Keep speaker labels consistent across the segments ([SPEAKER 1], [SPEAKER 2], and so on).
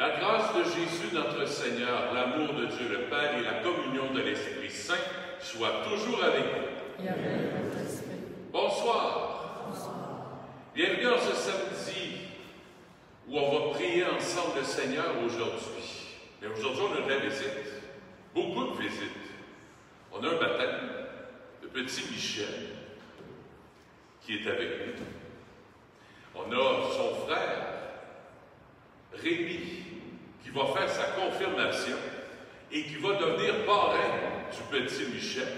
[SPEAKER 1] La grâce de Jésus notre Seigneur, l'amour de Dieu le Père et la communion de l'Esprit Saint soient toujours avec vous.
[SPEAKER 2] Et avec votre esprit.
[SPEAKER 1] Bonsoir.
[SPEAKER 2] Bonsoir.
[SPEAKER 1] Bienvenue en ce samedi où on va prier ensemble le Seigneur aujourd'hui. Mais aujourd'hui, on a de la visite. Beaucoup de visites. On a un baptême de petit Michel qui est avec nous. On a son frère Rémi qui va faire sa confirmation et qui va devenir parrain du petit Michel.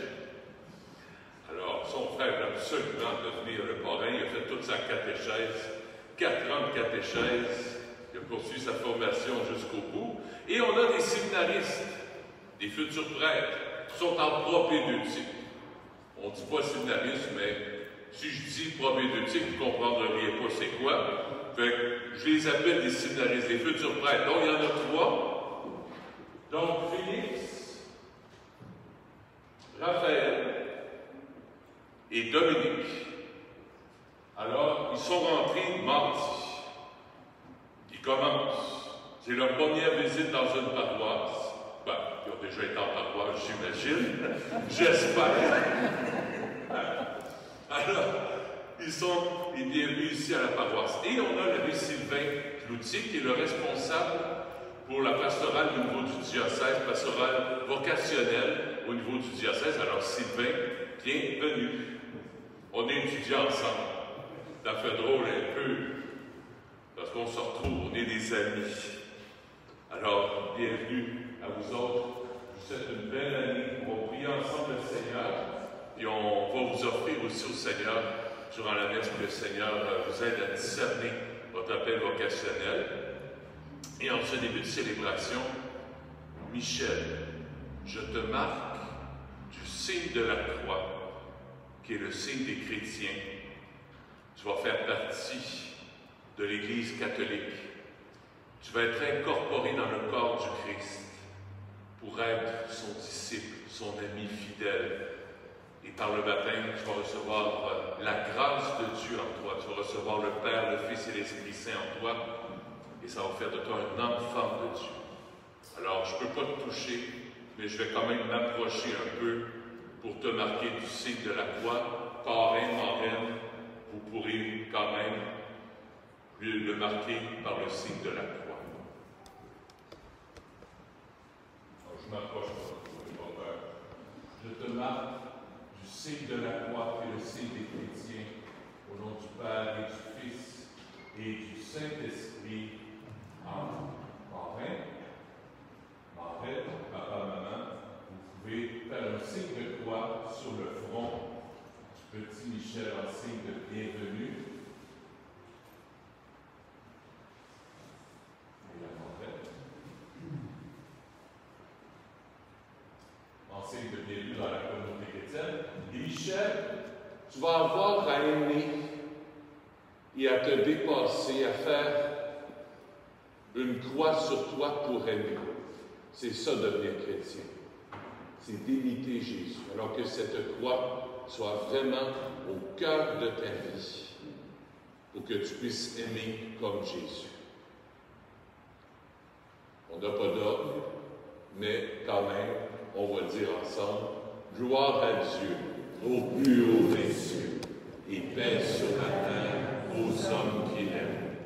[SPEAKER 1] Alors, son frère veut absolument devenir le parrain. Il a fait toute sa catéchèse, 4 ans de catéchèse. Il a poursuivi sa formation jusqu'au bout. Et on a des séminaristes, des futurs prêtres, qui sont en propédeutique. On ne dit pas séminariste, mais si je dis propédeutique, vous ne comprendriez pas c'est quoi. Fait que je les appelle des séminaristes, des futurs prêtres. Donc, il y en a 3. Donc, Félix, Raphaël et Dominique. Alors, ils sont rentrés mardi. Ils commencent. C'est leur première visite dans une paroisse. Ben, ils ont déjà été en paroisse, j'imagine. J'espère. Alors, ils sont les bienvenus ici à la paroisse. Et on a l'abbé Sylvain Cloutier, qui est le responsable pour la pastorale au niveau du diocèse, pastorale vocationnelle au niveau du diocèse. Alors, Sylvain, bienvenue. On est étudiants ensemble. Ça fait drôle un peu, parce qu'on se retrouve, on est des amis. Alors, bienvenue à vous autres. Je vous souhaite une belle année. On va prier ensemble le Seigneur, et on va vous offrir aussi au Seigneur, durant la messe, que le Seigneur vous aide à discerner votre appel vocationnel. Et en ce début de célébration, Michel, je te marque du signe de la croix, qui est le signe des chrétiens. Tu vas faire partie de l'Église catholique. Tu vas être incorporé dans le corps du Christ pour être son disciple, son ami fidèle. Et par le baptême, tu vas recevoir la grâce de Dieu en toi. Tu vas recevoir le Père, le Fils et l'Esprit Saint en toi. Et ça va faire de toi un enfant de Dieu. Alors, je ne peux pas te toucher, mais je vais quand même m'approcher un peu pour te marquer du signe de la croix. Parrain, marraine, vous pourrez quand même le marquer par le signe de la croix. Alors, je m'approche pas. Je te marque du signe de la croix et le signe des chrétiens, au nom du Père et du Fils et du Saint-Esprit. Amen. Marraine, papa, maman, vous pouvez faire un signe de croix sur le front du petit Michel en signe de bienvenue. Et la marraine. En signe de bienvenue dans la communauté chrétienne. Et Michel, tu vas avoir à aimer et à te dépasser, à faire une croix sur toi pour aimer. C'est ça, devenir chrétien. C'est d'imiter Jésus. Alors que cette croix soit vraiment au cœur de ta vie, pour que tu puisses aimer comme Jésus. On n'a pas d'ordre, mais quand même, on va dire ensemble, gloire à Dieu, au plus haut des cieux, et paix sur la terre aux hommes qu'il aime.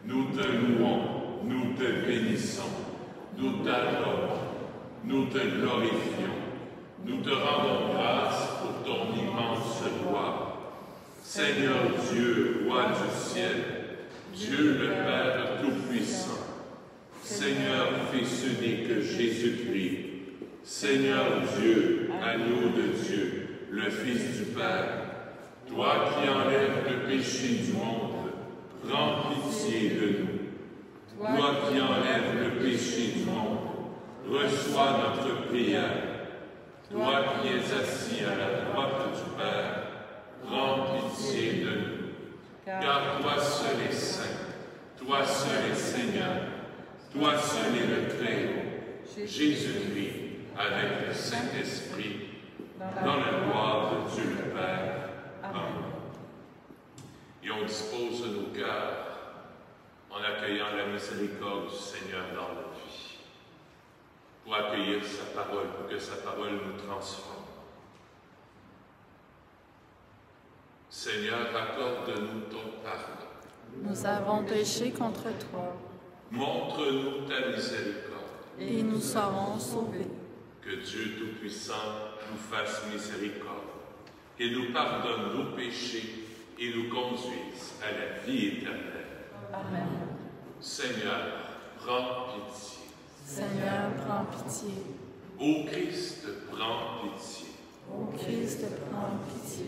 [SPEAKER 1] Nous te louons, nous te bénissons, nous t'adorons, nous te glorifions, nous te rendons grâce pour ton immense gloire. Seigneur Dieu, roi du ciel, Dieu le Père Tout-Puissant, Seigneur Fils unique Jésus-Christ, Seigneur Dieu, agneau de Dieu, le Fils du Père, toi qui enlèves le péché du monde, prends pitié de nous. Toi qui enlèves le péché du monde, reçois notre prière. Toi qui es assis à la droite du Père, prends pitié de nous. Car toi seul est saint, toi seul est Seigneur, toi seul est le Très-Haut, Jésus-Christ, avec le Saint-Esprit, dans la gloire de Dieu le Père. Amen. Et on dispose nos cœurs en accueillant la miséricorde du Seigneur dans accueillir sa parole pour que sa parole nous transforme. Seigneur, accorde-nous ton pardon.
[SPEAKER 2] Nous avons péché contre toi.
[SPEAKER 1] Montre-nous ta miséricorde.
[SPEAKER 2] Et nous serons sauvés.
[SPEAKER 1] Que Dieu Tout-Puissant nous fasse miséricorde et nous pardonne nos péchés et nous conduise à la vie éternelle.
[SPEAKER 2] Amen.
[SPEAKER 1] Seigneur, prends pitié.
[SPEAKER 2] Seigneur, prends pitié.
[SPEAKER 1] Ô Christ, prends pitié.
[SPEAKER 2] Ô Christ, prends pitié.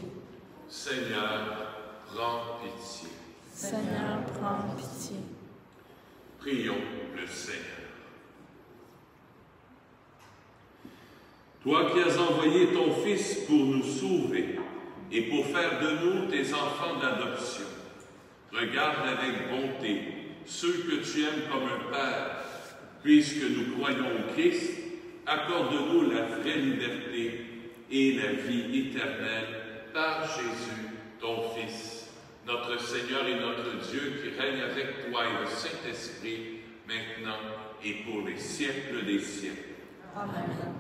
[SPEAKER 1] Seigneur, prends pitié.
[SPEAKER 2] Seigneur, prends pitié.
[SPEAKER 1] Prions le Seigneur. Toi qui as envoyé ton Fils pour nous sauver et pour faire de nous tes enfants d'adoption, regarde avec bonté ceux que tu aimes comme un Père. Puisque nous croyons au Christ, accorde-nous la vraie liberté et la vie éternelle par Jésus, ton Fils, notre Seigneur et notre Dieu, qui règne avec toi et le Saint-Esprit, maintenant et pour les siècles des siècles.
[SPEAKER 2] Amen.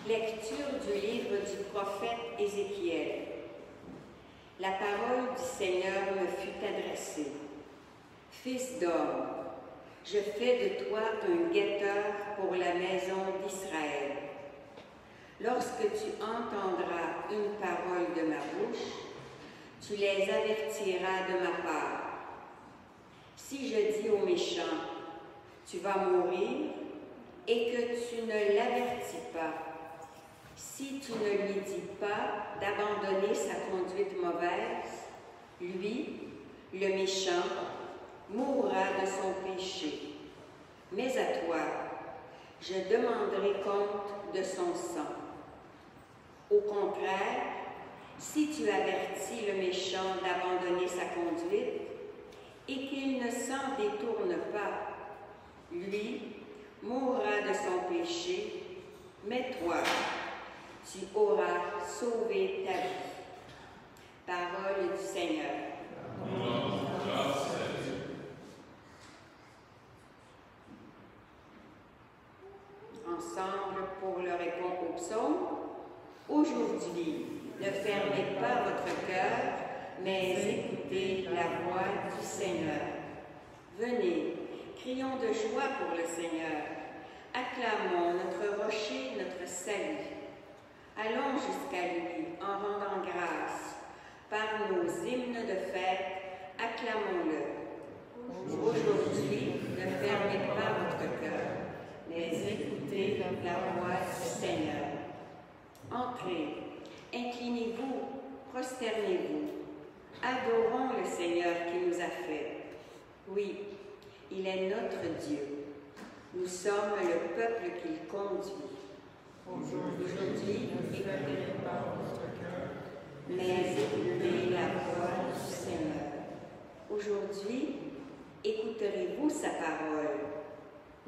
[SPEAKER 3] Lecture du livre du prophète Ézéchiel. La parole du Seigneur me fut adressée. Fils d'homme, je fais de toi un guetteur pour la maison d'Israël. Lorsque tu entendras une parole de ma bouche, tu les avertiras de ma part. Si je dis au méchant, tu vas mourir, et que tu ne l'avertis pas, si tu ne lui dis pas d'abandonner sa conduite mauvaise, lui, le méchant, mourra de son péché. Mais à toi, je demanderai compte de son sang. Au contraire, si tu avertis le méchant d'abandonner sa conduite et qu'il ne s'en détourne pas, lui mourra de son péché, mais toi, tu auras sauvé ta vie. Parole du Seigneur. Ensemble pour le répondre au psaume. Aujourd'hui, ne fermez pas votre cœur, mais écoutez la voix du Seigneur. Venez, crions de joie pour le Seigneur. Acclamons notre rocher, notre salut. Allons jusqu'à lui en rendant grâce. Par nos hymnes de fête, acclamons-le. Aujourd'hui, ne fermez pas votre cœur, mais écoutez la voix du Seigneur. Entrez, inclinez-vous, prosternez-vous. Adorons le Seigneur qui nous a fait. Oui, il est notre Dieu. Nous sommes le peuple qu'il conduit. Aujourd'hui, écoutez pas votre cœur, mais écoutez la voix du Seigneur. Aujourd'hui, écouterez-vous sa parole.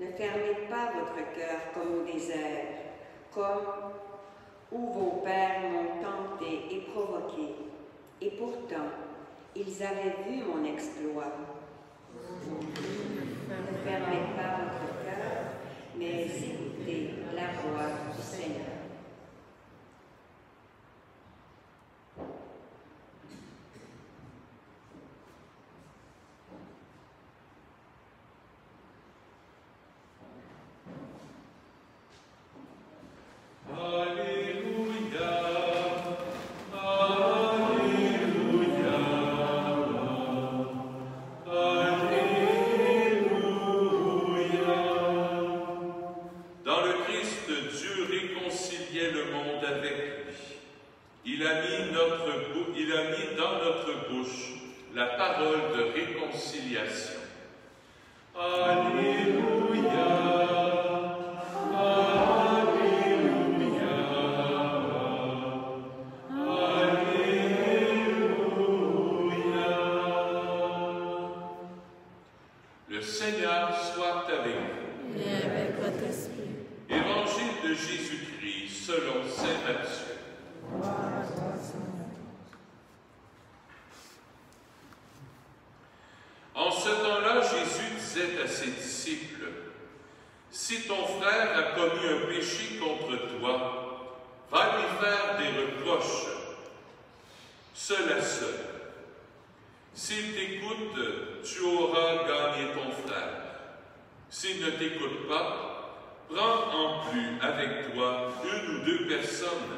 [SPEAKER 3] Ne fermez pas votre cœur comme au désert, comme où vos pères m'ont tenté et provoqué. Et pourtant, ils avaient vu mon exploit. Ne fermez pas votre cœur, mais écoutez la voix du Seigneur.
[SPEAKER 1] ses disciples, « Si ton frère a commis un péché contre toi, va lui faire des reproches, seul à seul. S'il t'écoute, tu auras gagné ton frère. S'il ne t'écoute pas, prends en plus avec toi 1 ou 2 personnes,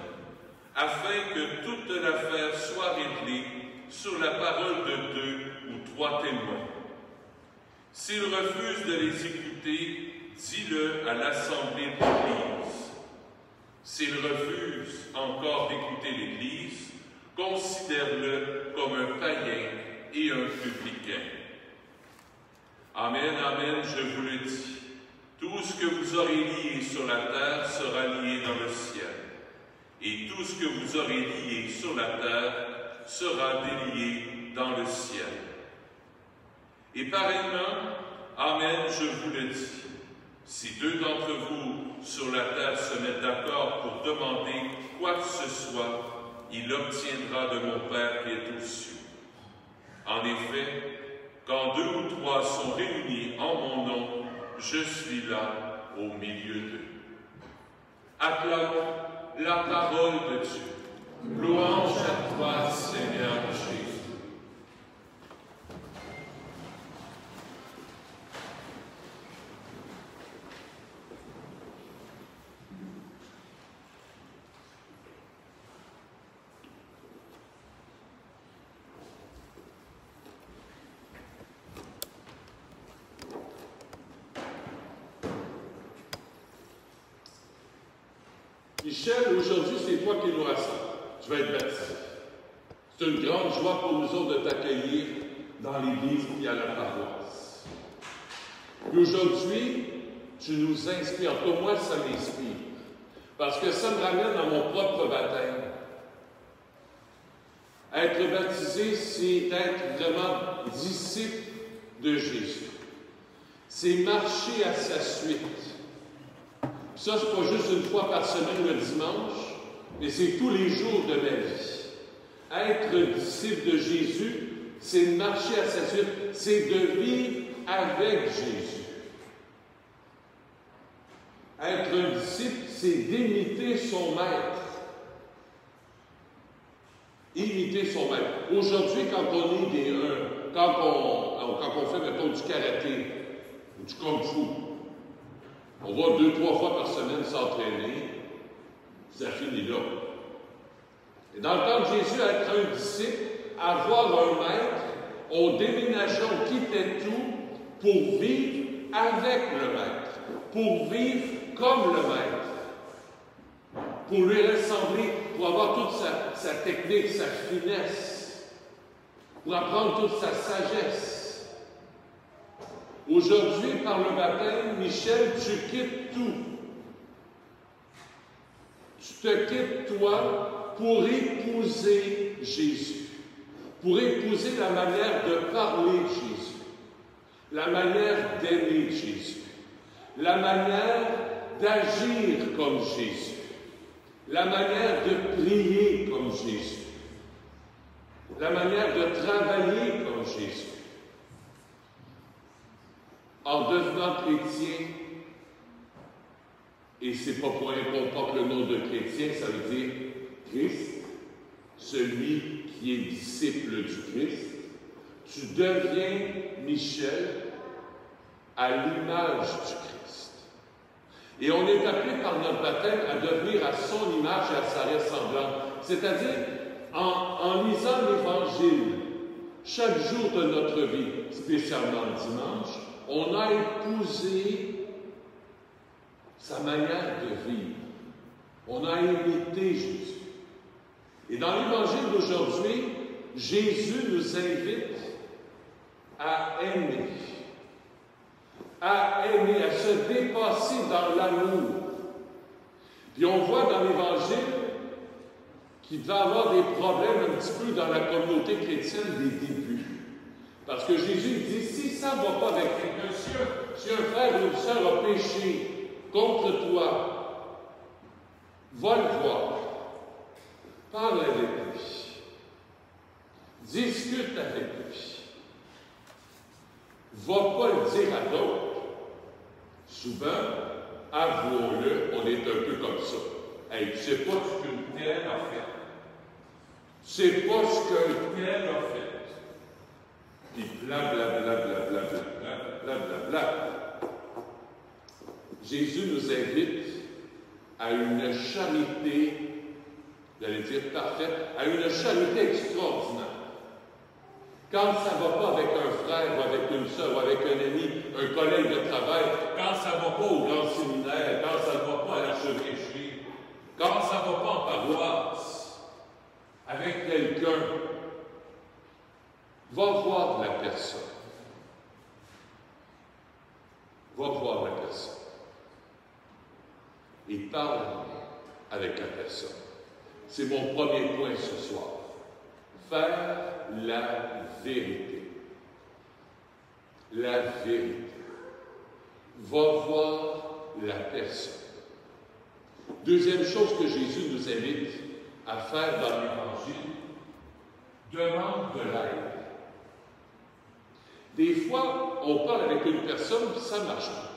[SPEAKER 1] afin que toute l'affaire soit réglée sur la parole de 2 ou 3 témoins. S'il refuse de les écouter, dis-le à l'assemblée de l'Église. S'il refuse encore d'écouter l'Église, considère-le comme un païen et un publicain. Amen, amen, je vous le dis. Tout ce que vous aurez lié sur la terre sera lié dans le ciel. Et tout ce que vous aurez lié sur la terre sera délié dans le ciel. Et pareillement, amen, je vous le dis. Si 2 d'entre vous sur la terre se mettent d'accord pour demander quoi que ce soit, il obtiendra de mon Père qui est aux cieux. En effet, quand 2 ou 3 sont réunis en mon nom, je suis là au milieu d'eux. Acclamons la parole de Dieu. Louange à toi, Seigneur Jésus.
[SPEAKER 4] Michel, aujourd'hui, c'est toi qui nous rassemble. Tu vas être baptisé. C'est une grande joie pour nous autres de t'accueillir dans l'Église et à la paroisse. Et aujourd'hui, tu nous inspires. Pour moi, ça m'inspire. Parce que ça me ramène à mon propre baptême. Être baptisé, c'est être vraiment disciple de Jésus. C'est marcher à sa suite. Ça, c'est pas juste une fois par semaine le dimanche, mais c'est tous les jours de ma vie. Être disciple de Jésus, c'est de marcher à sa suite, c'est de vivre avec Jésus. Être un disciple, c'est d'imiter son maître. Imiter son maître. Aujourd'hui, quand on est quand on fait, mettons, du karaté ou du kung-fu, on va 2-3 fois par semaine s'entraîner, ça finit là. Et dans le temps de Jésus, être un disciple, avoir un maître, on déménageait, on quittait tout pour vivre avec le maître, pour vivre comme le maître, pour lui ressembler, pour avoir toute sa technique, sa finesse, pour apprendre toute sa sagesse. Aujourd'hui, par le baptême, Michel, tu quittes tout. Tu te quittes, toi, pour épouser Jésus. Pour épouser la manière de parler de Jésus. La manière d'aimer Jésus. La manière d'agir comme Jésus. La manière de prier comme Jésus. La manière de travailler comme Jésus. En devenant chrétien, et c'est pas pour rien qu'on porte le nom de chrétien, ça veut dire Christ, celui qui est disciple du Christ, tu deviens, Michel, à l'image du Christ. Et on est appelé par notre baptême à devenir à son image et à sa ressemblance. C'est-à-dire, en lisant l'Évangile, chaque jour de notre vie, spécialement le dimanche, on a épousé sa manière de vivre. On a imité Jésus. Et dans l'Évangile d'aujourd'hui, Jésus nous invite à aimer. À aimer, à se dépasser dans l'amour. Puis on voit dans l'Évangile qu'il va y avoir des problèmes un petit peu dans la communauté chrétienne des débuts. Parce que Jésus dit, si ça ne va pas avec quelqu'un, si un frère ou une sœur a péché contre toi, va le voir. Parle avec lui. Discute avec lui. Va pas le dire à d'autres. Souvent, avouons-le, on est un peu comme ça. Hey, tu sais pas ce qu'une telle a fait. Tu sais pas ce qu'un tel a fait. Puis blablabla. Jésus nous invite à une charité, j'allais dire parfaite, à une charité extraordinaire. Quand ça ne va pas avec un frère, ou avec une soeur, ou avec un ami, un collègue de travail, quand ça ne va pas au grand séminaire, quand ça ne va pas à l'archevêché, quand ça ne va pas en paroisse, avec quelqu'un, va voir la personne. Va voir la personne. Et parle avec la personne. C'est mon premier point ce soir. Faire la vérité. La vérité. Va voir la personne. Deuxième chose que Jésus nous invite à faire dans l'Évangile, demande de l'aide. Des fois, on parle avec une personne, ça ne marche pas.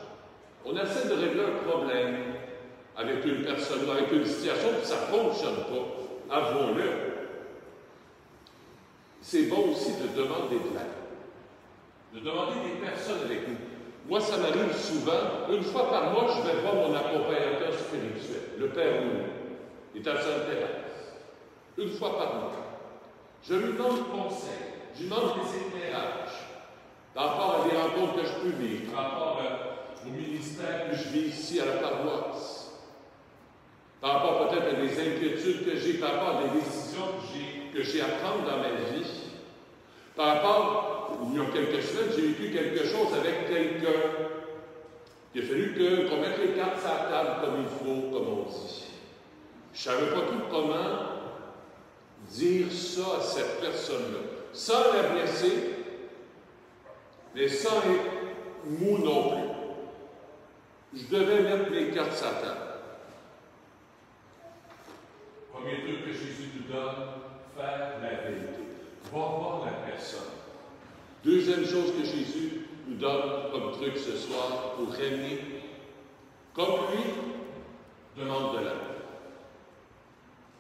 [SPEAKER 4] On essaie de régler un problème avec une personne ou avec une situation, puis ça ne fonctionne pas. Avouons-le. C'est bon aussi de demander de l'aide. De demander des personnes avec nous. Moi, ça m'arrive souvent, une fois par mois, je vais voir mon accompagnateur spirituel, le Père Louis. Il est à Sainte-Thérèse. Une fois par mois. Je lui demande conseil, je lui demande des éclairages, par rapport à des rencontres que je peux vivre, par rapport au ministère que je vis ici à la paroisse, par rapport peut-être à des inquiétudes que j'ai, par rapport à des décisions que j'ai à prendre dans ma vie, par rapport, il y a quelques semaines, j'ai vécu quelque chose avec quelqu'un. Il a fallu qu'on mette les cartes sur la table comme il faut, comme on dit. Je ne savais pas tout comment dire ça à cette personne-là, sans la blesser, mais sans être mou non plus. Je devais mettre les cartes sur la table. Premier truc que Jésus nous donne, faire la vérité. Va voir la personne. Deuxième chose que Jésus nous donne comme truc ce soir pour régner, comme lui, demande de l'aide.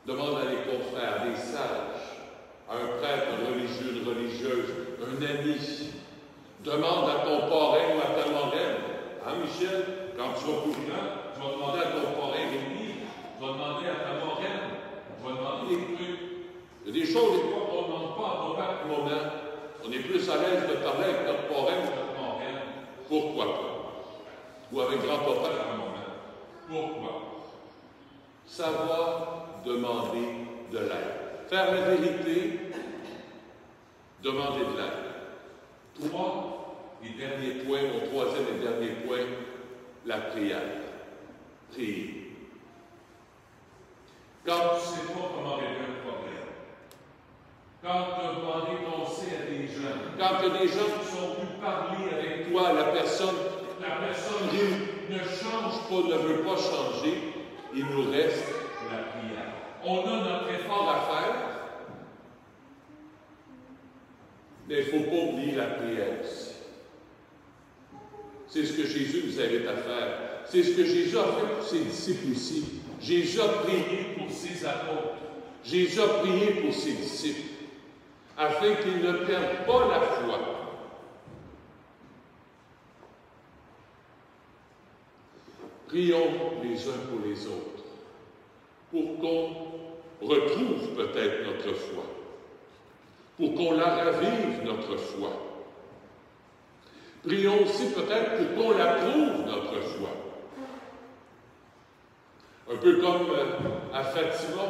[SPEAKER 4] Demande à des confrères, à des sages, à un prêtre, un religieux, une religieuse, un ami. Demande à ton parrain ou à ta marraine. Hein, Michel? Quand tu vas courir, tu vas demander à ton parrain Rémi, tu vas demander à ta marraine, tu vas demander des trucs. Il y a des choses, des fois, qu'on ne demande pas à papa à tout moment. On est plus à l'aise de parler avec notre parrain ou notre marraine. Pourquoi pas? Ou avec grand-papa à un moment. Pourquoi? Savoir demander de l'aide. Faire la vérité, demander de l'aide. Trois, et dernier point, mon troisième et dernier point, la prière. Prier. Quand tu ne sais pas comment régler un problème, quand tu as demandé conseil à des gens, quand il y a des gens qui sont venus parler avec toi, la personne ne change pas, ne veut pas changer, il nous reste la prière. On a notre effort à faire, mais il ne faut pas oublier la prière aussi. C'est ce que Jésus nous invite à faire. C'est ce que Jésus a fait pour ses disciples aussi. Jésus a prié pour ses apôtres. Jésus a prié pour ses disciples, afin qu'ils ne perdent pas la foi. Prions les uns pour les autres, pour qu'on retrouve peut-être notre foi, pour qu'on la ravive, notre foi. Prions aussi peut-être pour qu'on la prouve, notre foi. Un peu comme à Fatima,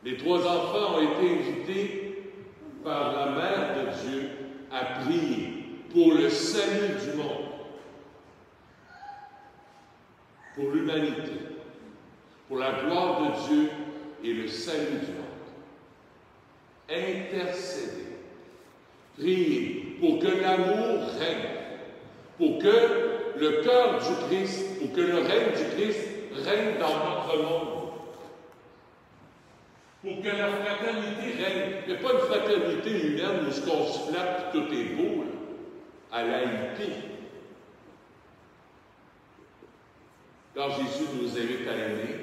[SPEAKER 4] les trois enfants ont été invités par la Mère de Dieu à prier pour le salut du monde, pour l'humanité, pour la gloire de Dieu et le salut du monde. Intercéder. Prier pour que l'amour règne, pour que le cœur du Christ, pour que le règne du Christ règne dans notre monde, pour que la fraternité règne. Il n'y a pas une fraternité humaine où ce qu'on se flatte et tout est beau, là, à la hippie. quand Jésus nous invite à aimer,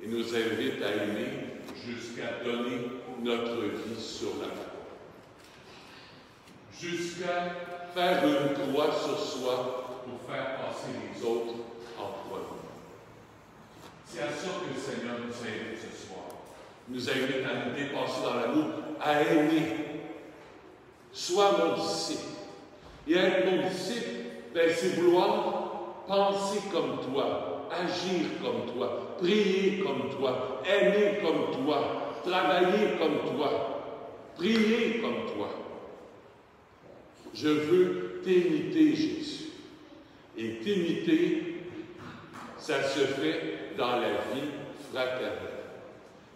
[SPEAKER 4] il nous invite à aimer jusqu'à donner notre vie sur la croix. Jusqu'à faire une croix sur soi pour faire passer les autres en croix. C'est à ça que le Seigneur nous invite ce soir. Il nous invite à nous dépasser dans l'amour, à aimer. Sois mon disciple. Et être mon disciple, c'est vouloir penser comme toi, agir comme toi, prier comme toi, aimer comme toi, travailler comme toi, prier comme toi. Je veux t'imiter, Jésus. Et t'imiter, ça se fait dans la vie fraternelle.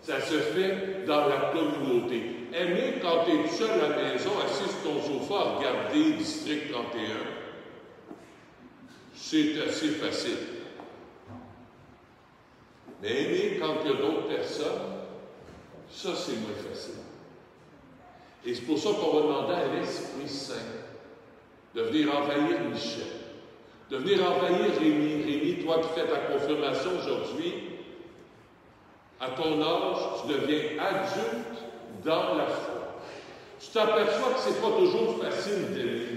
[SPEAKER 4] Ça se fait dans la communauté. Aimer quand tu es seul à la maison, assis sur ton sofa à regarder District 31, c'est assez facile. Mais aimer quand il y a d'autres personnes, ça c'est moins facile. Et c'est pour ça qu'on va demander à l'Esprit Saint de venir envahir Michel, de venir envahir Rémi. Rémi, toi qui fais ta confirmation aujourd'hui, à ton âge, tu deviens adulte dans la foi. Tu t'aperçois que ce n'est pas toujours facile d'aimer.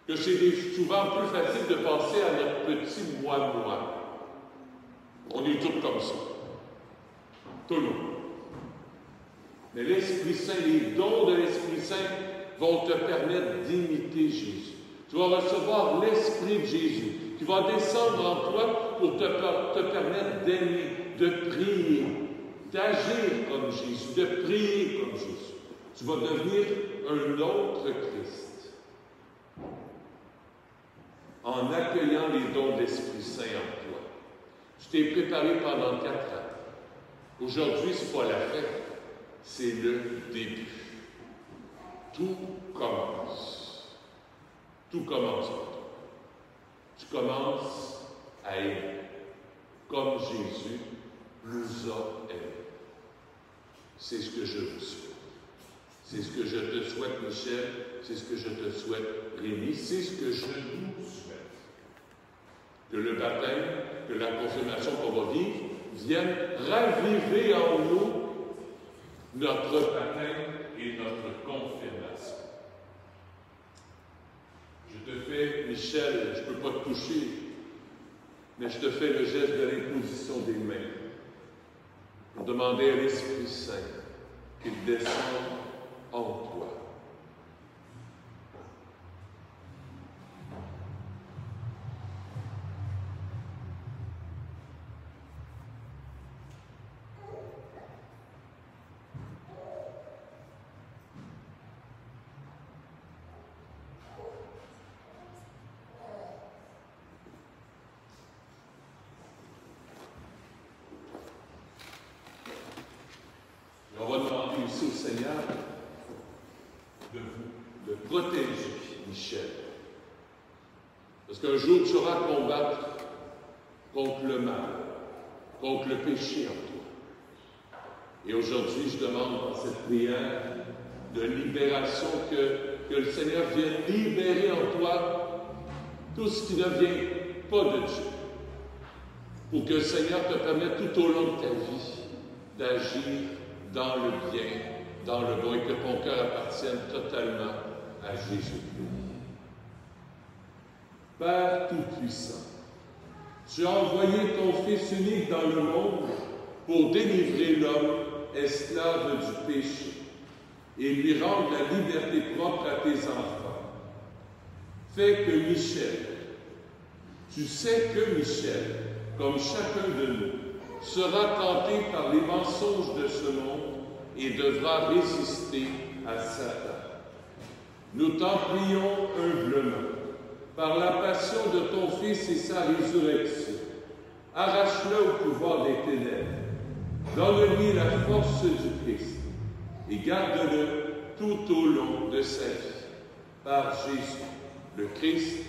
[SPEAKER 4] Que c'est souvent plus facile de penser à notre petit moi-moi. On est tous comme ça. Tout le monde. Mais l'Esprit Saint, les dons de l'Esprit Saint vont te permettre d'imiter Jésus. Tu vas recevoir l'Esprit de Jésus qui va descendre en toi pour te permettre d'aimer, de prier, d'agir comme Jésus, de prier comme Jésus. Tu vas devenir un autre Christ en accueillant les dons de l'Esprit Saint en toi. Tu t'es préparé pendant 4 ans. Aujourd'hui, ce n'est pas la fête, c'est le début. Tout commence. Tout commence pour toi. Tu commences à aimer, comme Jésus nous a aimés. C'est ce que je vous souhaite. C'est ce que je te souhaite, Michel. C'est ce que je te souhaite, Rémi. C'est ce que je nous souhaite. Que le baptême, que la confirmation qu'on va vivre, vienne raviver en nous notre baptême et notre confirmation. Je te fais, Michel, je ne peux pas te toucher, mais je te fais le geste de l'imposition des mains pour demander à l'Esprit Saint qu'il descende en toi. Au Seigneur de protéger Michel. Parce qu'un jour, tu auras à combattre contre le mal, contre le péché en toi. Et aujourd'hui, je demande dans cette prière de libération que le Seigneur vienne libérer en toi tout ce qui ne vient pas de Dieu. Pour que le Seigneur te permette tout au long de ta vie d'agir dans le bien, dans le bon, et que ton cœur appartienne totalement à Jésus-Christ. Père Tout-Puissant, tu as envoyé ton Fils unique dans le monde pour délivrer l'homme esclave du péché et lui rendre la liberté propre à tes enfants. Fais que Michel, tu sais que Michel, comme chacun de nous, sera tenté par les mensonges de ce monde et devra résister à Satan. Nous t'en prions humblement, par la passion de ton Fils et sa résurrection. Arrache-le au pouvoir des ténèbres, donne-lui la force du Christ et garde-le tout au long de sa vie. Par Jésus, le Christ,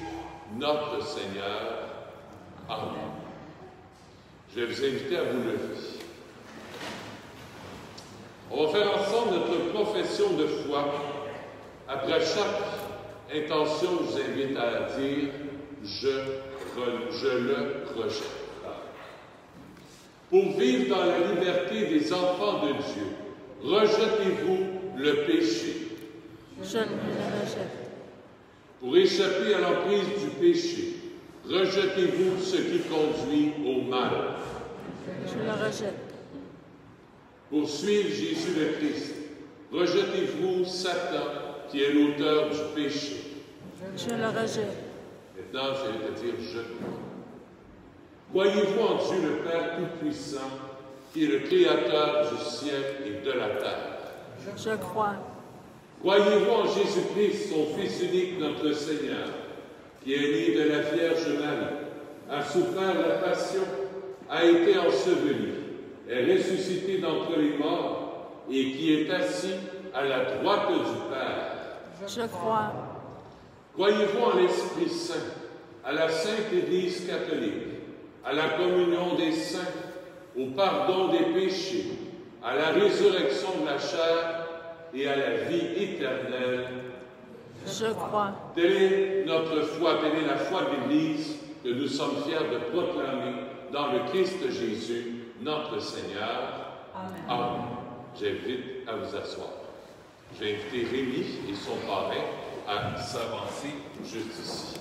[SPEAKER 4] notre Seigneur. Amen. Je vais vous inviter à vous lever. On va faire ensemble notre profession de foi. Après chaque intention, je vous invite à dire « Je je le rejette. Pour vivre dans la liberté des enfants de Dieu, rejetez-vous le péché.
[SPEAKER 2] Je le rejette.
[SPEAKER 4] Pour échapper à l'emprise du péché, rejetez-vous ce qui conduit au mal.
[SPEAKER 2] Je le rejette.
[SPEAKER 4] Pour suivre Jésus le Christ, rejetez-vous Satan qui est l'auteur du péché.
[SPEAKER 2] Je le rejette.
[SPEAKER 4] Maintenant, je vais te dire je crois. Croyez-vous en Dieu le Père Tout-Puissant, qui est le Créateur du ciel et de la terre?
[SPEAKER 2] Je crois.
[SPEAKER 4] Croyez-vous en Jésus-Christ, son Fils unique, notre Seigneur, qui est né de la Vierge Marie, a souffert la passion, a été enseveli, est ressuscité d'entre les morts et qui est assis à la droite du Père?
[SPEAKER 2] Je crois.
[SPEAKER 4] Croyez-vous en l'Esprit Saint, à la Sainte Église catholique, à la communion des saints, au pardon des péchés, à la résurrection de la chair et à la vie éternelle?
[SPEAKER 2] Je crois.
[SPEAKER 4] Telle est notre foi, telle est la foi de l'Église que nous sommes fiers de proclamer dans le Christ Jésus, notre Seigneur. Amen. J'invite à vous asseoir. Je vais inviter Rémi et son parrain à s'avancer juste ici.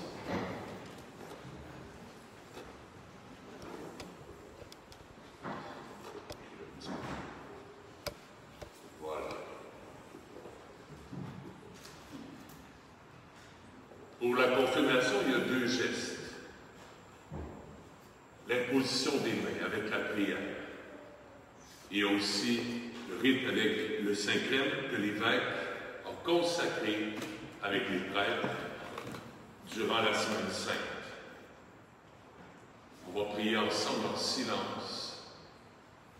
[SPEAKER 4] Voilà. Pour la confirmation, il y a deux gestes. L'imposition des mains avec la prière. Et aussi le rite avec le Saint-Crème que l'évêque a consacré avec les prêtres durant la Semaine Sainte. On va prier ensemble en silence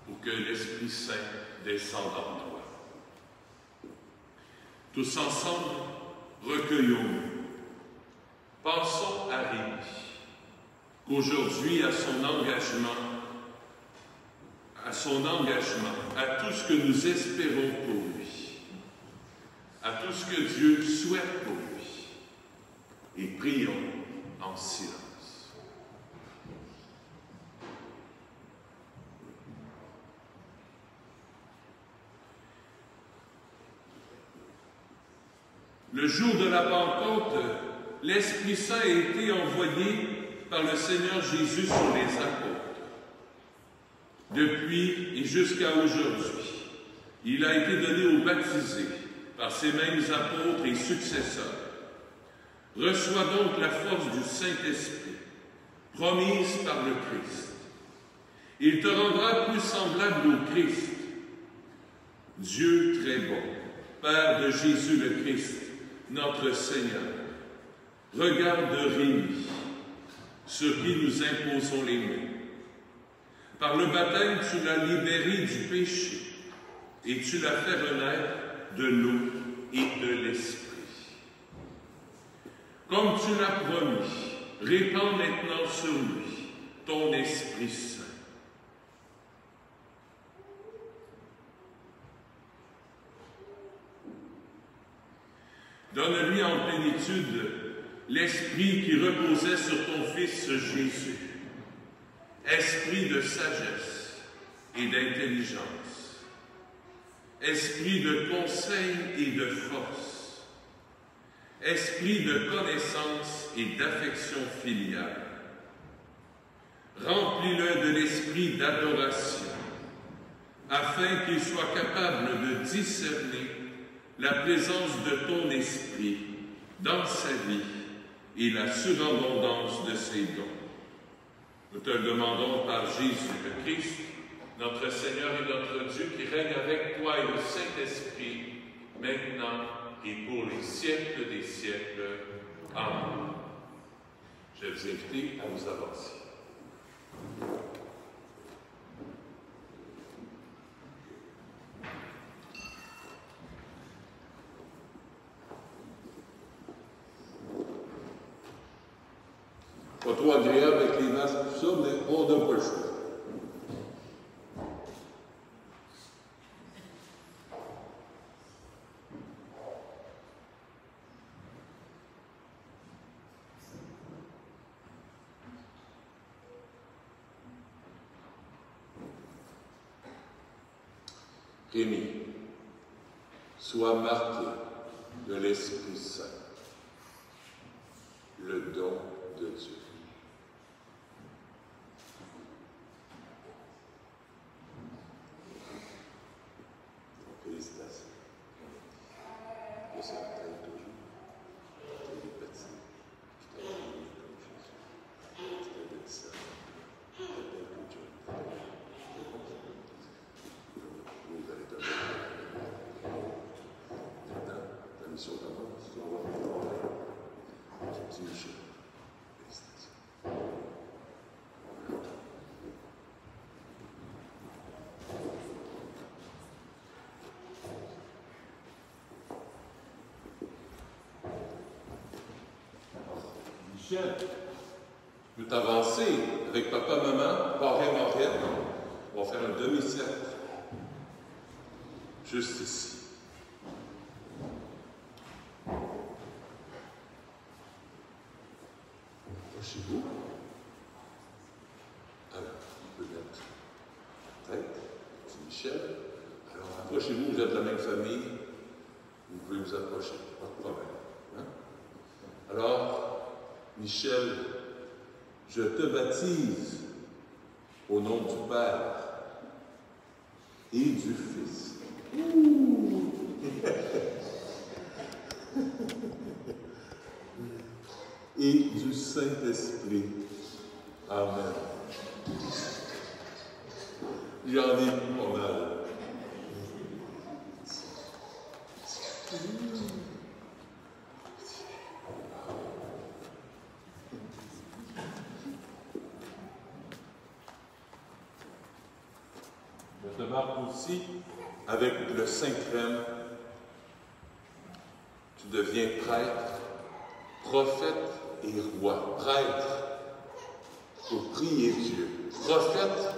[SPEAKER 4] pour que l'Esprit Saint descende en toi. Tous ensemble, recueillons-nous. Pensons à Rémi, qu'aujourd'hui, à son engagement, à tout ce que nous espérons pour lui, à tout ce que Dieu souhaite pour lui, et prions en silence. Le jour de la Pentecôte, l'Esprit Saint a été envoyé par le Seigneur Jésus sur les apôtres. Depuis et jusqu'à aujourd'hui, il a été donné aux baptisés par ces mêmes apôtres et successeurs. Reçois donc la force du Saint-Esprit, promise par le Christ. Il te rendra plus semblable au Christ. Dieu très bon, Père de Jésus le Christ, notre Seigneur, regarde Rémi, sur qui nous imposons les mains. Par le baptême, tu l'as libéré du péché et tu l'as fait renaître de l'eau et de l'Esprit. Comme tu l'as promis, répands maintenant sur lui ton Esprit Saint. Donne-lui en plénitude l'Esprit qui reposait sur ton Fils Jésus, esprit de sagesse et d'intelligence, esprit de conseil et de force, esprit de connaissance et d'affection filiale. Remplis-le de l'esprit d'adoration, afin qu'il soit capable de discerner la présence de ton esprit dans sa vie et la surabondance de ses dons. Nous te le demandons par Jésus le Christ, notre Seigneur et notre Dieu, qui règne avec toi et le Saint-Esprit, maintenant et pour les siècles des siècles. Amen. Je vais vous inviter à vous avancer. Pas trop agréable avec les masques, tout ça, mais on n'a pas le choix. Rémi, sois marqué de l'Esprit Saint, le don de Dieu. Félicitations. Que ça t'aide toujours. Tu es petit. Je t'aide comme Jésus. Je t'aide de ça. Je t'aide que Dieu. Vous allez te maintenant, la mission commence. Tu vas voir ton petit Michel. Félicitations. Michel, tu peux t'avancer avec papa, maman, parrain, marraine. On va faire un demi-cercle. Juste ici. Approchez-vous. Alors, on peut mettre tête, petit Michel. Alors, approchez-vous, vous êtes de la même famille. Vous pouvez vous approcher, pas de problème. Hein? Alors, Michel, je te baptise au nom du Père et du Fils. Et du Saint-Esprit. Amen. J'en ai pas mal. Je te marque aussi avec le Saint-Crème. Tu deviens prêtre, prophète et roi. Prêtre pour prier Dieu, prophète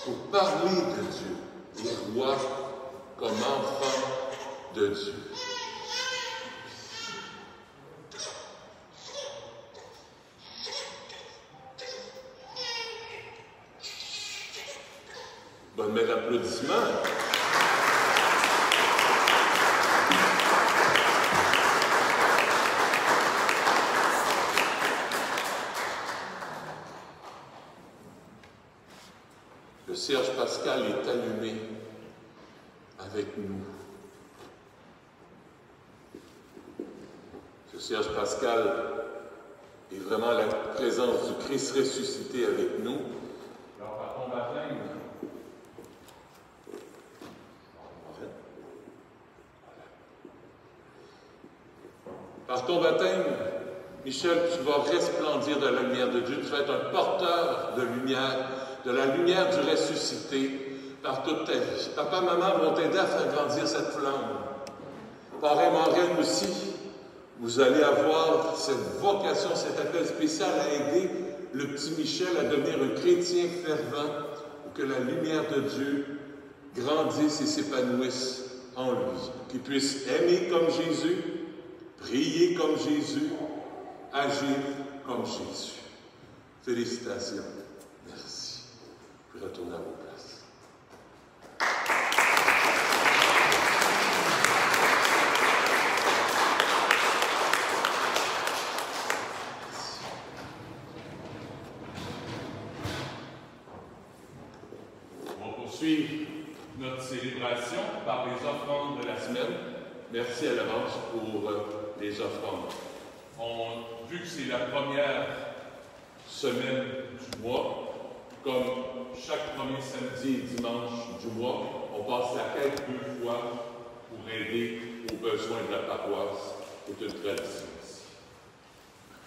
[SPEAKER 4] pour parler de Dieu, et roi comme enfant de Dieu. Bonne main d'applaudissements. Le Cierge pascal est allumé avec nous. Ce Cierge pascal est vraiment la présence du Christ ressuscité avec nous. Alors, par ton baptême, par ton baptême, Michel, tu vas resplendir de la lumière de Dieu. Tu vas être un porteur de lumière, de la lumière du ressuscité par toute ta vie. Papa, maman vont t'aider à faire grandir cette flamme. Parrain, marraine aussi, vous allez avoir cette vocation, cet appel spécial à aider le petit Michel à devenir un chrétien fervent pour que la lumière de Dieu grandisse et s'épanouisse en lui. Qu'il puisse aimer comme Jésus, prier comme Jésus, agir comme Jésus. Félicitations. Merci. Puis retournez à vos places. On poursuit notre célébration par les offrandes de la semaine. Merci à l'avance pour les offrandes. Vu que c'est la première semaine du mois, comme chaque premier samedi et dimanche du mois, on passe la quête 2 fois pour aider aux besoins de la paroisse. C'est une tradition ici.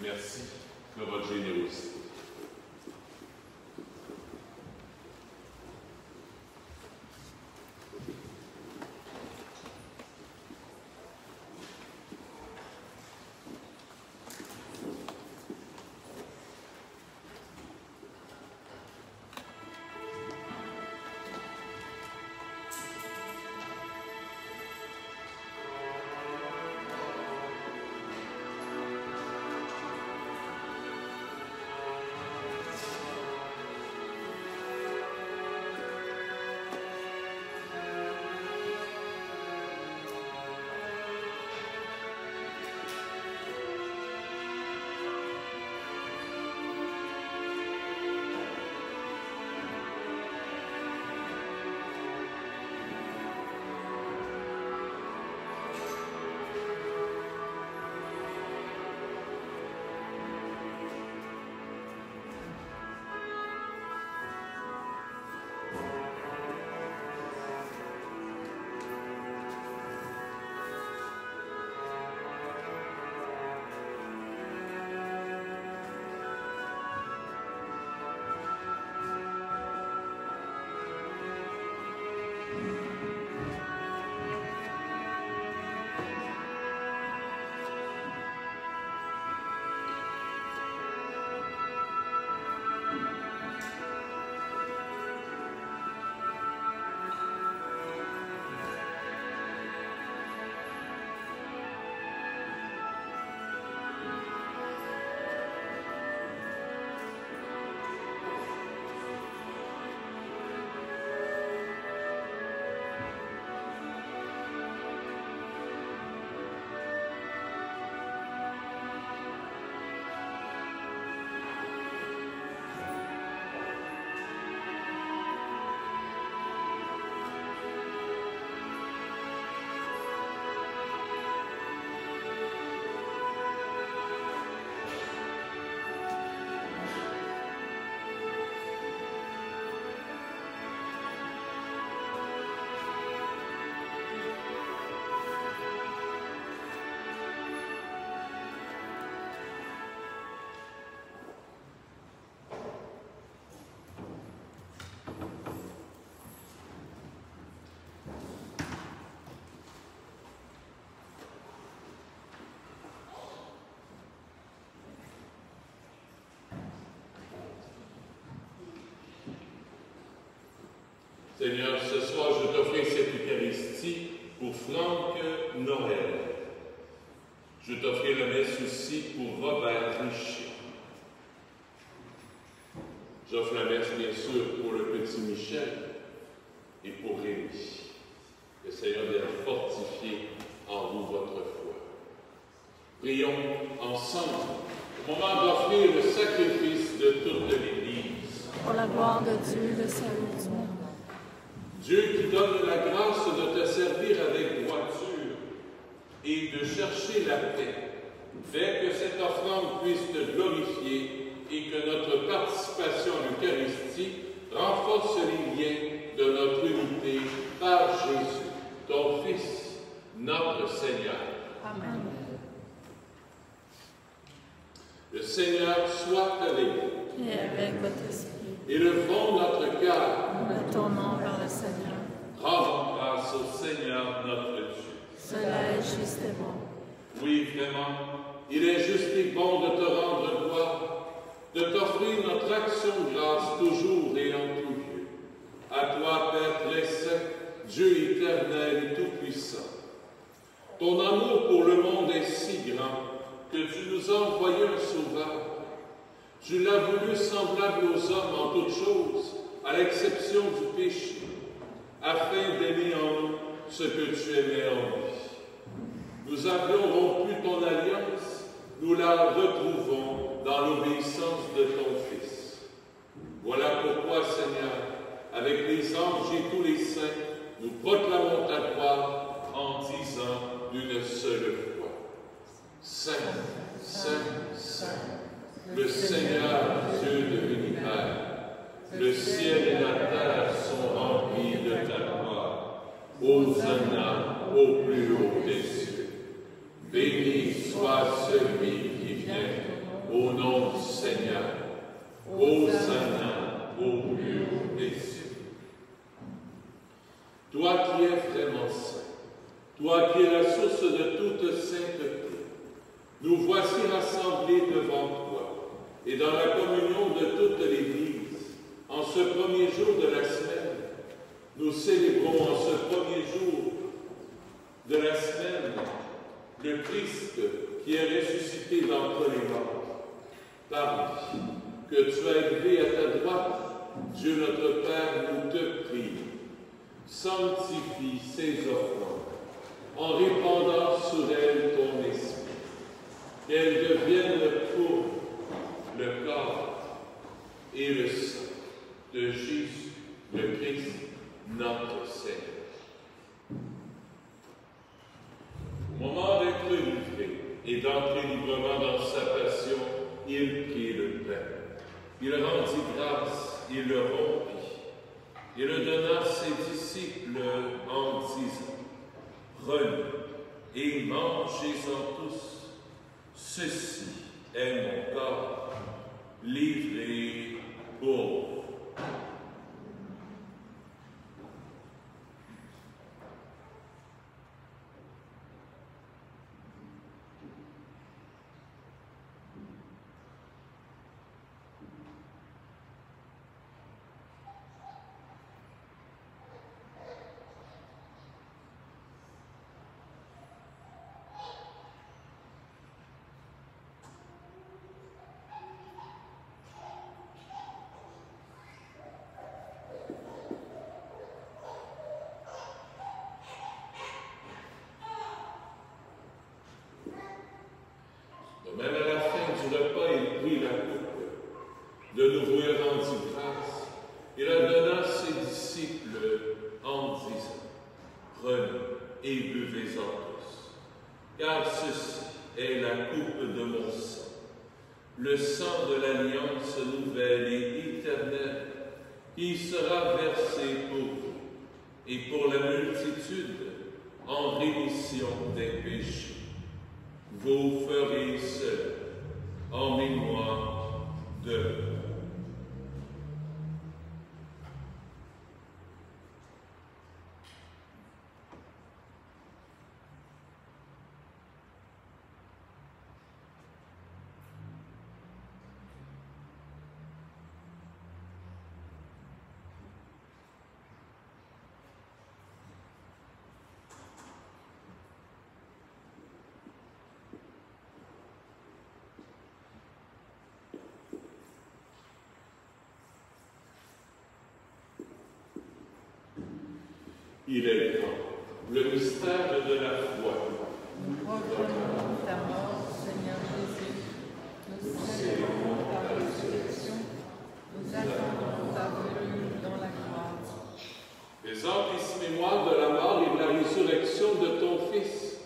[SPEAKER 4] Merci de votre générosité. Seigneur, ce soir, je t'offre cette Eucharistie pour Franck Noël. Je t'offre la messe aussi pour Robert Richer. J'offre la messe, bien sûr, pour le petit Michel et pour Rémi. Le Seigneur vienne fortifier en vous votre foi. Prions ensemble au moment d'offrir le sacrifice de toute l'Église.
[SPEAKER 2] Pour la gloire de Dieu, le salut du monde.
[SPEAKER 4] Dieu qui donne la grâce de te servir avec droiture et de chercher la paix, fait que cette offrande puisse te glorifier et que notre participation à l'Eucharistie renforce les liens de notre unité par Jésus, ton Fils, notre Seigneur.
[SPEAKER 2] Amen.
[SPEAKER 4] Le Seigneur soit avec vous.
[SPEAKER 2] Et avec votre esprit,
[SPEAKER 4] Élevons notre cœur.
[SPEAKER 2] nous le tournons vers le Seigneur.
[SPEAKER 1] Rendons grâce au Seigneur notre Dieu.
[SPEAKER 2] Cela est juste et bon.
[SPEAKER 4] Oui, vraiment, il est juste et bon de te rendre gloire, de t'offrir notre action de grâce toujours et en tout lieu. À toi, Père très saint, Dieu éternel et tout-puissant. Ton amour pour le monde est si grand que tu nous as envoyé un sauveur. Tu l'as voulu semblable aux hommes en toutes choses, à l'exception du péché, afin d'aimer en nous ce que tu aimais en lui. Nous avions rompu ton alliance, nous la retrouvons dans l'obéissance de ton Fils. Voilà pourquoi, Seigneur, avec les anges et tous les saints, nous proclamons ta gloire en disant d'une seule fois. Saint, Saint, Saint, le Seigneur Dieu de l'univers, le ciel et la terre sont remplis de ta gloire. Hosanna au plus haut des cieux. Béni soit celui qui vient au nom du Seigneur. Hosanna au plus haut des cieux. Toi qui es vraiment saint, toi qui es la source de toute sainteté, nous voici rassemblés devant toi et dans la communion de toute l'Église. En ce premier jour de la semaine, nous célébrons en ce premier jour de la semaine le Christ qui est ressuscité d'entre les morts. Par lui, que tu as élevé à ta droite, Dieu notre Père, nous te prions. Sanctifie ces offrandes en répandant sur elles ton esprit. Qu'elles deviennent pour le corps et le sang de Jésus, le Christ, notre Seigneur. Au moment d'être livré et d'entrer librement dans sa passion, il prit le pain. Il rendit grâce, il le rompit, et le donna à ses disciples en disant, « Prenez et mangez-en tous. Ceci est mon corps, livré pour vous. » Même à la fin du repas, il prit la coupe. De nouveau, il rendit grâce. Il la donna à ses disciples en disant, « Prenez et buvez-en tous, car ceci est la coupe de mon sang, le sang de l'alliance nouvelle et éternelle, qui sera versé pour vous et pour la multitude en rémission des péchés. Vous ferez cela en mémoire de moi. » Il est grand. Le mystère de la foi.
[SPEAKER 2] Nous proclamons ta mort, Seigneur Jésus. Nous célébrons ta résurrection. Nous attendons ta venue dans la gloire.
[SPEAKER 4] Faisant ici mémoire de la mort et de la résurrection de ton Fils,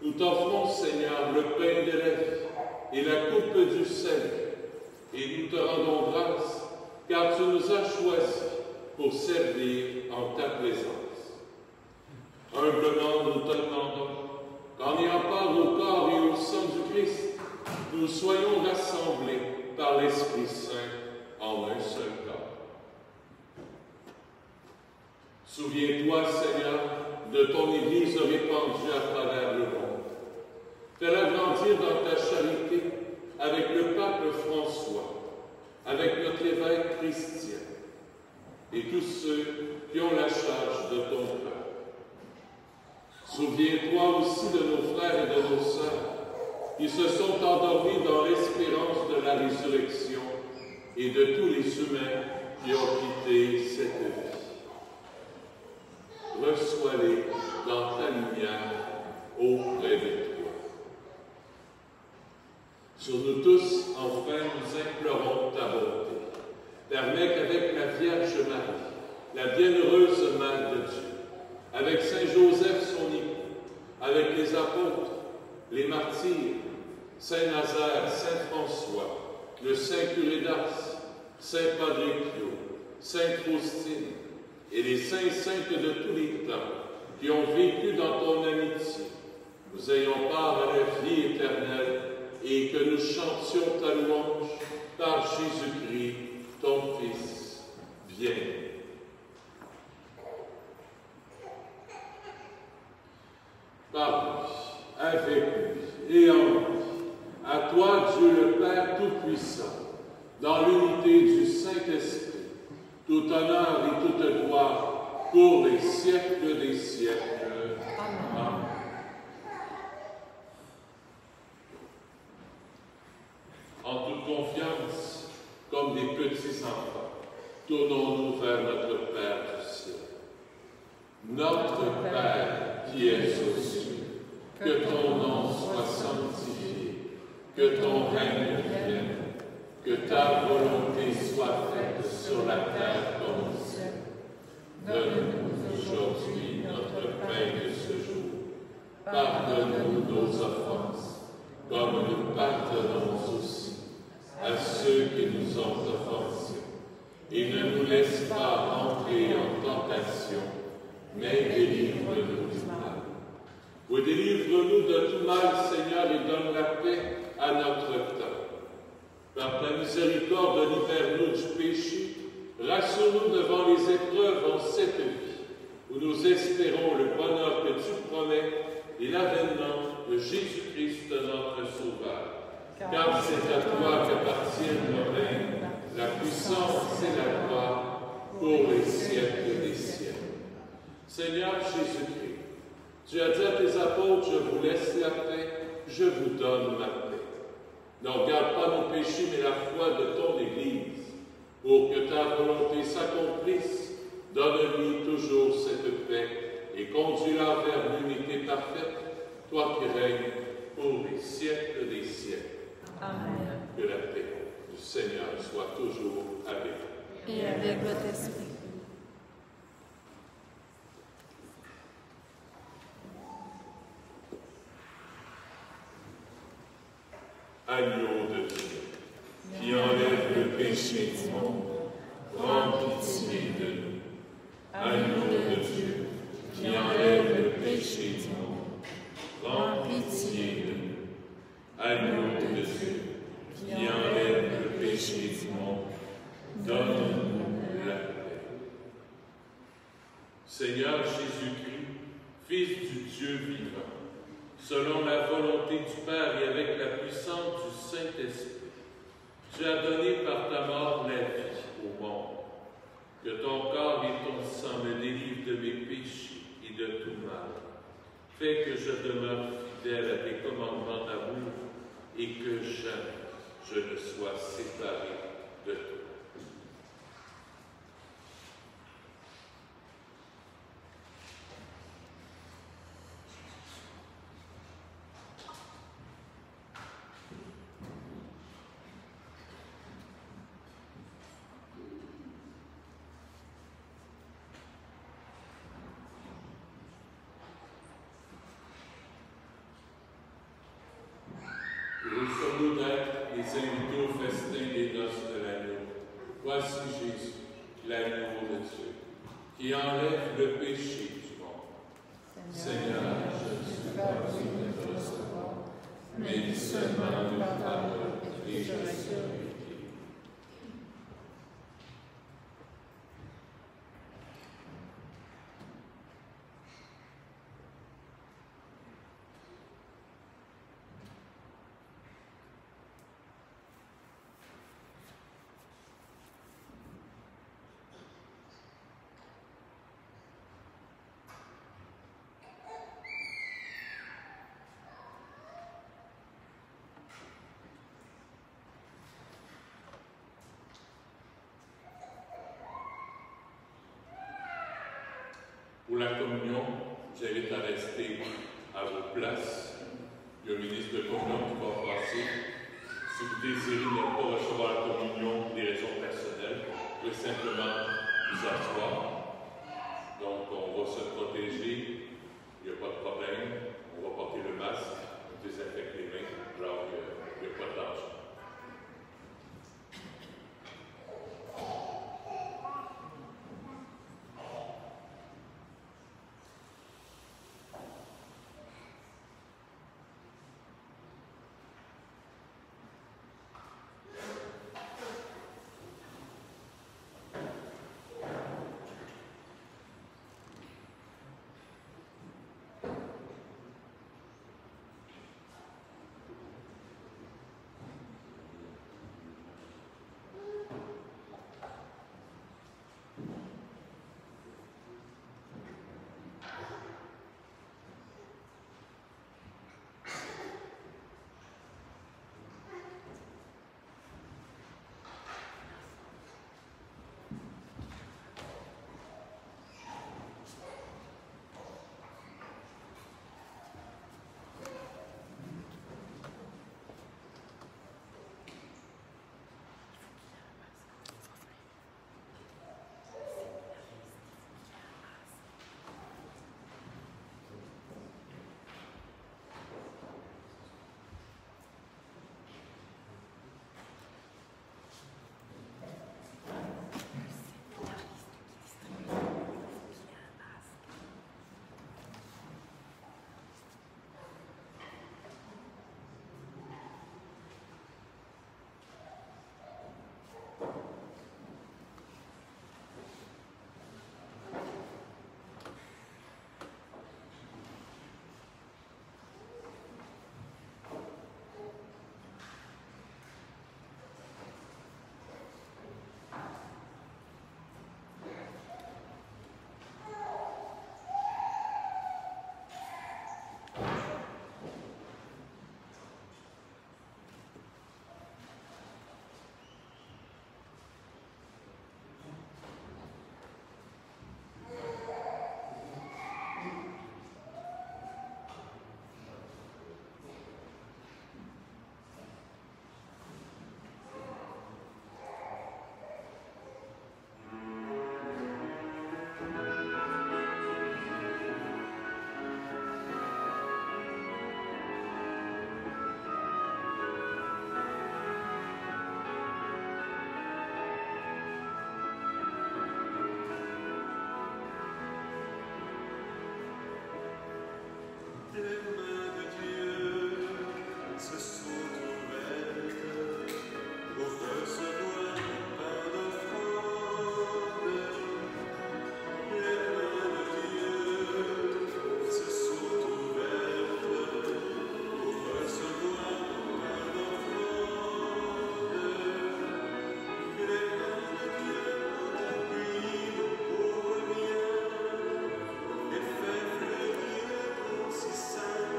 [SPEAKER 4] nous t'offrons, Seigneur, le pain de la vie et la coupe du salut, et nous te rendons grâce, car tu nous as choisis pour servir en ta présence. Humblement, nous te demandons qu'en ayant part au corps et au sang du Christ, nous soyons rassemblés par l'Esprit Saint en un seul corps. Souviens-toi, Seigneur, de ton Église répandue à travers le monde. Fais-la grandir dans ta charité avec le pape François, avec notre évêque Christian et tous ceux qui ont la charge de ton peuple. Souviens-toi aussi de nos frères et de nos sœurs qui se sont endormis dans l'espérance de la résurrection et de tous les humains qui ont quitté cette vie. Reçois-les dans ta lumière auprès de toi. Sur nous tous, enfin, nous implorons ta bonté. Permets qu'avec la Vierge Marie, la bienheureuse Mère de Dieu, avec Saint Joseph son époux, avec les apôtres, les martyrs, Saint Nazaire, Saint François, le Saint curé d'Ars, Saint Padre Pio, Sainte Faustine, et les saints saintes de tous les temps qui ont vécu dans ton amitié, nous ayons part à la vie éternelle et que nous chantions ta louange par Jésus-Christ, ton Fils, bien-aimé. Par lui, avec lui et en lui, à toi, Dieu le Père Tout-Puissant, dans l'unité du Saint-Esprit, tout honneur et toute gloire pour les siècles des siècles. Amen. En toute confiance, comme des petits enfants, tournons-nous vers notre Père du ciel. Notre Père qui es aux cieux, que ton nom soit sanctifié, que ton règne vienne, que ta volonté soit faite sur la terre comme au ciel. Donne-nous aujourd'hui notre pain de ce jour. Pardonne-nous nos offenses, comme nous pardonnons aussi à ceux qui nous ont offensés. Et ne nous laisse pas entrer en tentation, mais délivre-nous du mal. Oui, délivre-nous de tout mal, Seigneur, et donne la paix à notre temps. Par ta miséricorde, libère-nous du péché, rassure-nous devant les épreuves en cette vie, où nous espérons le bonheur que tu promets et l'avènement de Jésus-Christ, notre Sauveur. Car c'est à toi qu'appartiennent le règne, la puissance et la gloire pour les siècles des siècles. Seigneur Jésus-Christ, tu as dit à tes apôtres, je vous laisse la paix, je vous donne ma paix. Ne regarde pas nos péchés, mais la foi de ton Église, pour que ta volonté s'accomplisse. Donne-lui toujours cette paix et conduis-la vers l'unité parfaite, toi qui règnes pour les siècles des siècles.
[SPEAKER 2] Amen.
[SPEAKER 4] Que la paix du Seigneur soit toujours avec vous.
[SPEAKER 2] Et avec votre esprit.
[SPEAKER 4] Agneau de Dieu, qui enlève le péché du monde, prends pitié de nous. Agneau de Dieu, qui enlève le péché du monde, prends pitié de nous. Agneau de Dieu, qui enlève le péché du monde, donne-nous la paix. Seigneur Jésus-Christ, Fils du Dieu vivant, selon la volonté du Père et avec la puissance du Saint-Esprit, tu as donné par ta mort la vie au monde. Que ton corps et ton sang me délivrent de mes péchés et de tout mal. Fais que je demeure fidèle à tes commandements d'amour et que jamais je ne sois séparé de toi. Réjouissons-nous d'être les invités au festin des noces de l'agneau. Voici Jésus, l'agneau de Dieu, qui enlève le péché du monde. Seigneur, je ne suis pas digne de te recevoir, mais dis seulement une parole et je serai. Pour la communion, j'invite à rester à vos places. Il y a un ministre de communion qui va passer. Si vous désirez ne pas recevoir la communion pour des raisons personnelles, vous pouvez simplement vous asseoir. Donc, on va se protéger. Il n'y a pas de problème. On va porter le masque, on désinfecte les mains. Alors, il n'y a pas de danger.
[SPEAKER 5] Saint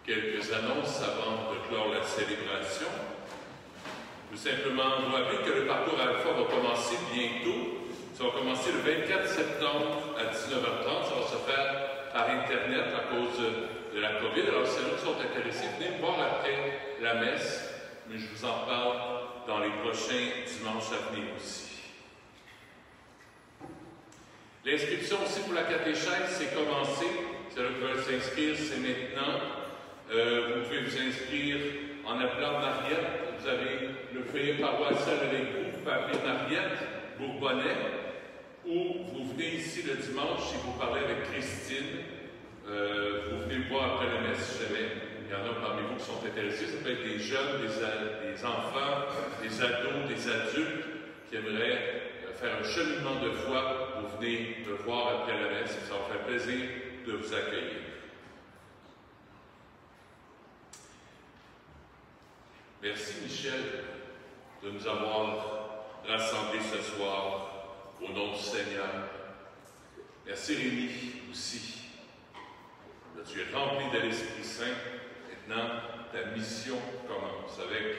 [SPEAKER 1] Quelques annonces avant de clore la célébration. Tout simplement, vous rappelez que le parcours Alpha va commencer bientôt. Ça va commencer le 24 septembre à 19h30. Ça va se faire par Internet à cause de la COVID. Alors, ceux qui sont intéressés, venez me voir après la messe, mais je vous en parle dans les prochains dimanches à venir aussi. L'inscription aussi pour la catéchèse, c'est commencé. Ceux qui veulent s'inscrire, c'est maintenant. Vous pouvez vous inscrire en appelant Mariette. Vous avez le foyer paroissial avec vous. Vous pouvez appeler Mariette Bourbonnais. Ou vous venez ici le dimanche et vous parlez avec Christine. Vous venez me voir après la messe si jamais il y en a parmi vous qui sont intéressés. Ça peut être des jeunes, des enfants, des ados, des adultes qui aimeraient faire un cheminement de foi. Vous venez me voir après la messe. Ça va faire plaisir de vous accueillir. Merci Michel de nous avoir rassemblés ce soir au nom du Seigneur. Merci Rémi aussi. Tu es rempli de l'Esprit Saint. Maintenant, ta mission commence avec.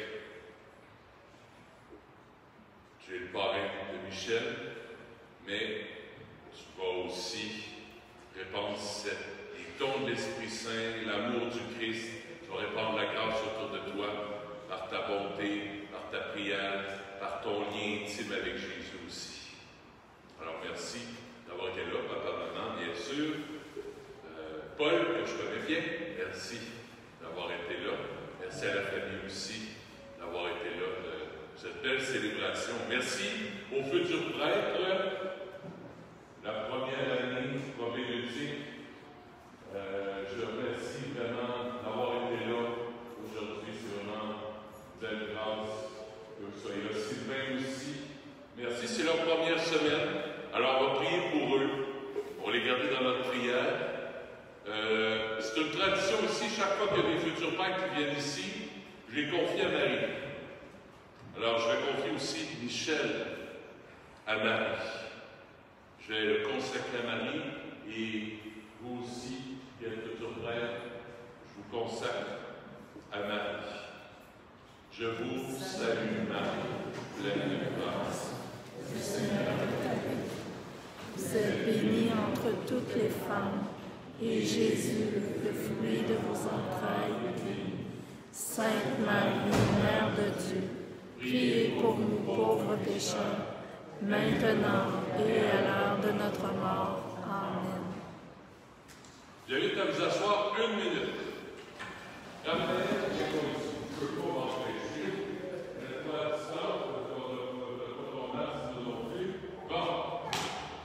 [SPEAKER 1] Tu es le parrain de Michel, mais tu vas aussi répandre les dons de l'Esprit Saint, l'amour du Christ. Tu vas répandre la grâce autour de toi. Par ta bonté, par ta prière, par ton lien intime avec Jésus aussi. Alors merci d'avoir été là, papa, maman, bien sûr. Paul, que je connais bien, merci d'avoir été là. Merci à la famille aussi d'avoir été là de cette belle célébration. Merci aux futurs prêtres. La première année prophétique. Je remercie vraiment d'avoir été là aujourd'hui. C'est vraiment belle grâce que vous soyez là. Sylvain aussi, merci. C'est leur première semaine. Alors, on va prier pour eux. On va les garder dans notre prière. C'est une tradition aussi, chaque fois qu'il y a des futurs pères qui viennent ici, je les confie à Marie. Alors, je vais confier aussi Michel à Marie. Je vais le consacrer à Marie et vous aussi, qui êtes futurs pères, je vous consacre à Marie. Je vous salue, Marie, pleine de grâce.
[SPEAKER 2] Le Seigneur est avec vous. Vous êtes bénie entre toutes les femmes, et Jésus, le fruit de vos entrailles, est béni. Sainte Marie, Mère de Dieu, priez pour nous pauvres pécheurs, maintenant et à l'heure de notre mort. Amen.
[SPEAKER 1] J'invite à vous asseoir une minute. Raphaël, je ne peux pas m'empêcher. N'êtes pas à distance, votre masque non plus. Bon.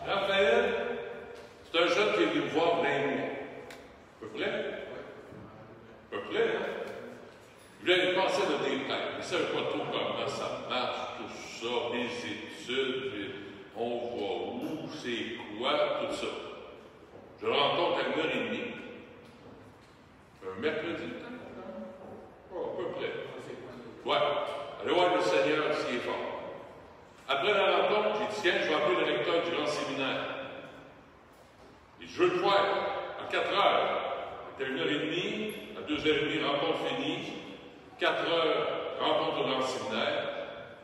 [SPEAKER 1] Raphaël, c'est un jeune qui est venu me voir 20 mois. À peu près? commencé à devenir prêtre. Il ne savait pas trop comment ça marche, tout ça, les études, on va où, c'est quoi, tout ça. Je le rencontre à 1h30, un mercredi. Oh, à peu près. Ouais, allez voir le Seigneur s'il est fort. Après la rencontre, j'ai dit, tiens, je vais appeler le recteur du grand séminaire. Et je veux le voir, à 4 heures. C'était 1h30, à 2h30, rencontre finie. 4 heures, rencontre au grand séminaire.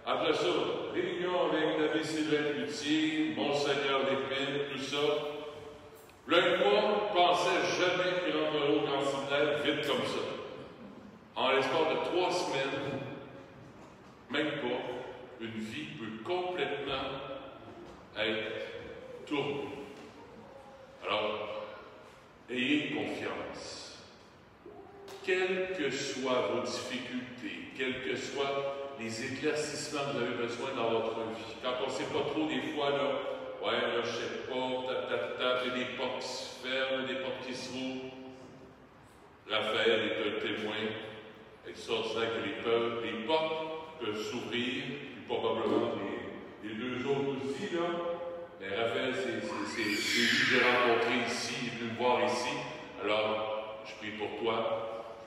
[SPEAKER 1] Après ça, réunion avec David Sylvain Cloutier, Monseigneur Lépine, tout ça. Là, moi, je pensais jamais qu'il rentrerait au grand séminaire vite comme ça. En l'espace de 3 semaines, même pas, une vie peut complètement être tournée. Alors, ayez confiance. Quelles que soient vos difficultés, quels que soient les éclaircissements que vous avez besoin dans votre vie, quand on ne sait pas trop des fois, là, ouais, là, je ne sais pas, il y a des portes qui se ferment, des portes qui se rouvrent. Raphaël est un témoin extraordinaire que les portes peuvent s'ouvrir, puis probablement les deux autres aussi, là. Mais Raphaël, c'est lui que j'ai rencontré ici, il est venu me voir ici. Alors, je prie pour toi,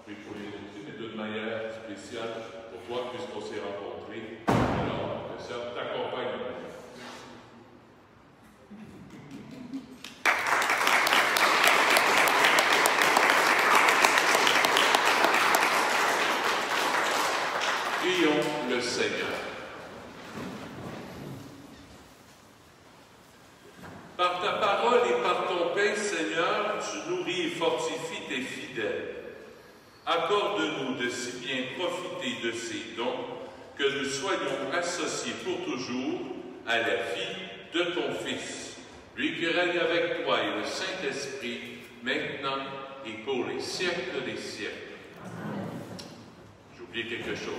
[SPEAKER 1] je prie pour les autres aussi, mais d'une manière spéciale pour toi, puisqu'on s'est rencontrés. Alors, que ça t'accompagne. Prions le Seigneur. Par ta parole et par ton pain, Seigneur, tu nourris et fortifies tes fidèles. Accorde-nous de si bien profiter de ces dons que nous soyons associés pour toujours à la vie de ton Fils, lui qui règne avec toi et le Saint-Esprit, maintenant et pour les siècles des siècles. J'ai oublié quelque chose.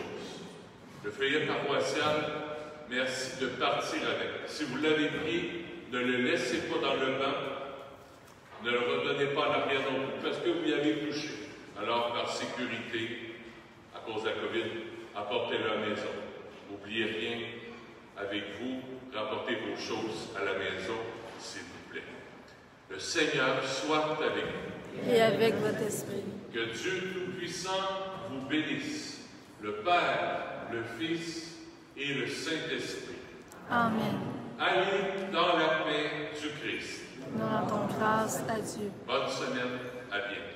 [SPEAKER 1] Le feuillet paroissial, merci de partir avec. Si vous l'avez pris, ne le laissez pas dans le banc, ne le redonnez pas à l'arrière non plus, parce que vous y avez touché. Alors, par sécurité, à cause de la COVID, apportez-le à la maison. N'oubliez rien avec vous, rapportez vos choses à la maison, s'il vous plaît. Le Seigneur soit avec vous.
[SPEAKER 2] Et avec votre esprit.
[SPEAKER 1] Que Dieu Tout-Puissant vous bénisse, le Père, le Fils et le Saint-Esprit.
[SPEAKER 2] Amen.
[SPEAKER 1] Allez dans la paix du Christ.
[SPEAKER 2] Nous rendons grâce à Dieu.
[SPEAKER 1] Bonne semaine, à bientôt.